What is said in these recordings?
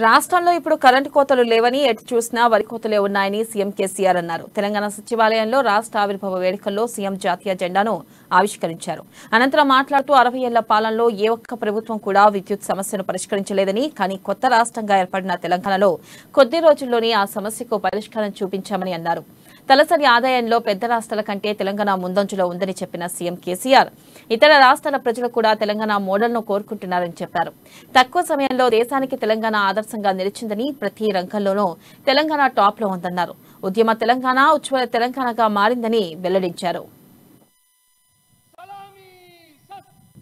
రాష్ట్రంలో ఇప్పుడు కరెంటు కోతలు లేవని ఎటు చూసినా వరి కోతలే ఉన్నాయని సీఎం కేసీఆర్ అన్నారు. తెలంగాణ సచివాలయంలో రాష్ట్ర ఆవిర్భావ వేడుకల్లో సీఎం జాతీయ జెండాను ఆవిష్కరించారు. అనంతరం మాట్లాడుతూ 60 ఏళ్ల పాలనలో ఏ ఒక్క ప్రభుత్వం కూడా విద్యుత్ సమస్యను పరిష్కరించలేదని, కానీ కొత్త రాష్ట్రంగా ఏర్పడిన తెలంగాణలో కొద్ది రోజుల్లోనే ఆ సమస్యకు పరిష్కారం చూపించామని అన్నారు. తలసరి ఆదాయంలో పెద్ద రాష్ట్రాల కంటే తెలంగాణ ముందంజలో ఉందని చెప్పిన సీఎం కేసీఆర్ ఇతర రాష్ట్రాల ప్రజలు కూడా తెలంగాణ మోడల్ను కోరుకుంటున్నారని చెప్పారు. తక్కువ సమయంలో దేశానికి తెలంగాణ ఆదర్శంగా నిలిచిందని, ప్రతి రంగంలోనూ తెలంగాణ టాప్ లో ఉందన్నారు. ఉద్యమ తెలంగాణ ఉజ్వల తెలంగాణగా మారిందని వెల్లడించారు.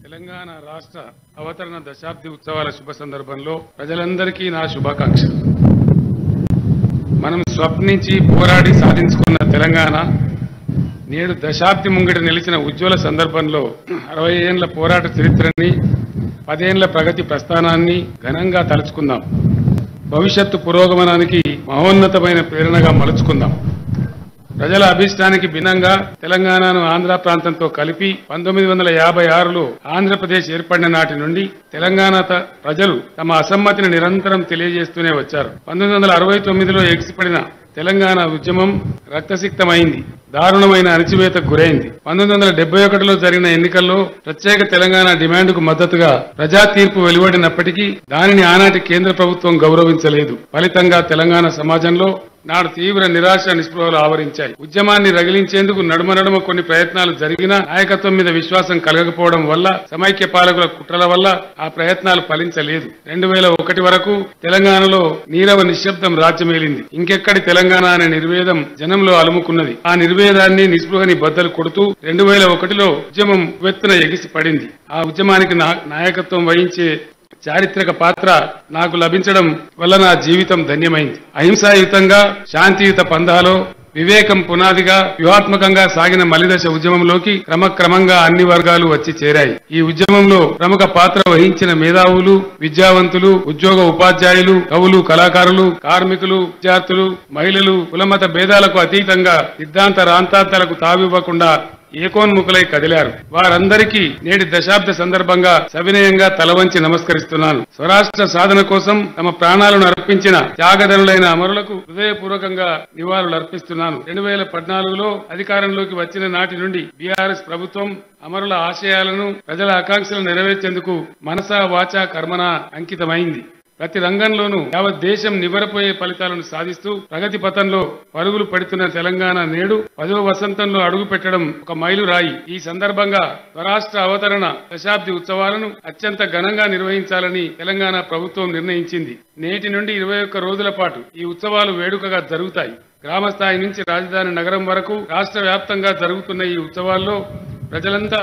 తెలంగాణ రాష్ట్ర అవతరణ దశాబ్ది ఉత్సవాల శుభ సందర్భంలో ప్రజలందరికీ నా శుభాకాంక్షలు. మనం స్వప్నించి పోరాడి సాధించుకున్న తెలంగాణ నేడు దశాబ్ది ముంగిట నిలిచిన ఉజ్వల సందర్భంలో 60 ఏళ్ల పోరాట చరిత్రని, 10 ఏళ్ల ప్రగతి ప్రస్థానాన్ని ఘనంగా తలుచుకుందాం. భవిష్యత్తు పురోగమనానికి మహోన్నతమైన ప్రేరణగా మలుచుకుందాం. ప్రజల అభిష్టానికి భిన్నంగా తెలంగాణను ఆంధ్ర ప్రాంతంతో కలిపి 1956లో ఆంధ్రప్రదేశ్ ఏర్పడిన నాటి నుండి తెలంగాణ ప్రజలు తమ అసమ్మతిని నిరంతరం తెలియజేస్తూనే వచ్చారు. 1969లో ఎగిసిపడిన తెలంగాణ ఉద్యమం రక్తసిక్తమైంది, దారుణమైన అణచివేతకు గురైంది. 1971లో జరిగిన ఎన్నికల్లో ప్రత్యేక తెలంగాణ డిమాండ్కు మద్దతుగా ప్రజా తీర్పు వెలువడినప్పటికీ దానిని ఆనాటి కేంద్ర ప్రభుత్వం గౌరవించలేదు. ఫలితంగా తెలంగాణ సమాజంలో నాడు తీవ్ర నిరాశ నిస్పృహలు ఆవరించాయి. ఉద్యమాన్ని రగిలించేందుకు నడుమ కొన్ని ప్రయత్నాలు జరిగినా నాయకత్వం మీద విశ్వాసం కలగకపోవడం వల్ల, సమైక్య పాలకుల కుట్రల వల్ల ఆ ప్రయత్నాలు ఫలించలేదు. 2001 వరకు తెలంగాణలో నీరవ నిశ్శబ్దం రాజ్యమేలింది. ఇంకెక్కడి తెలంగాణ అనే నిర్వేదం జనంలో అలుముకున్నది. ఆ నిర్వేదాన్ని, నిస్పృహని బద్దలు కొడుతూ 2001లో ఉద్యమం ఉవ్వెత్తున ఎగిసి పడింది. ఆ ఉద్యమానికి నాయకత్వం వహించే చారిత్రక పాత్ర నాకు లభించడం వల్ల నా జీవితం ధన్యమైంది. అహింసాయుతంగా శాంతియుత పంథాలో వివేకం పునాదిగా వ్యూహాత్మకంగా సాగిన మలిదశ ఉద్యమంలోకి క్రమక్రమంగా అన్ని వర్గాలు వచ్చి చేరాయి. ఈ ఉద్యమంలో ప్రముఖ పాత్ర వహించిన మేధావులు, విద్యావంతులు, ఉద్యోగ ఉపాధ్యాయులు, కవులు, కళాకారులు, కార్మికులు, విద్యార్థులు, మహిళలు కులమత భేదాలకు అతీతంగా సిద్ధాంత రాంతాంతాలకు తావివ్వకుండా ఏకోన్ముఖులై కదిలారు. వారందరికీ నేటి దశాబ్ద సందర్భంగా సవినయంగా తలవంచి నమస్కరిస్తున్నాను. స్వరాష్ట్ర సాధన కోసం తమ ప్రాణాలను అర్పించిన త్యాగధనులైన అమరులకు హృదయపూర్వకంగా నివాళులు అర్పిస్తున్నాను. 2014లో అధికారంలోకి వచ్చిన నాటి నుండి బీఆర్ఎస్ ప్రభుత్వం అమరుల ఆశయాలను, ప్రజల ఆకాంక్షలను నెరవేర్చేందుకు మనసా వాచా కర్మన అంకితమైంది. ప్రతి రంగంలోనూ యావత్ దేశం నివ్వెరపోయే ఫలితాలను సాధిస్తూ ప్రగతి పథంలో పరుగులు పెడుతున్న తెలంగాణ నేడు 10వ వసంతంలో అడుగు పెట్టడం ఒక మైలురాయి. ఈ సందర్భంగా స్వరాష్ట్ర అవతరణ దశాబ్ది ఉత్సవాలను అత్యంత ఘనంగా నిర్వహించాలని తెలంగాణ ప్రభుత్వం నిర్ణయించింది. నేటి నుండి 21 రోజుల పాటు ఈ ఉత్సవాలు వేడుకగా జరుగుతాయి. గ్రామ స్థాయి నుంచి రాజధాని నగరం వరకు రాష్ట్ర వ్యాప్తంగా జరుగుతున్న ఈ ఉత్సవాల్లో ప్రజలంతా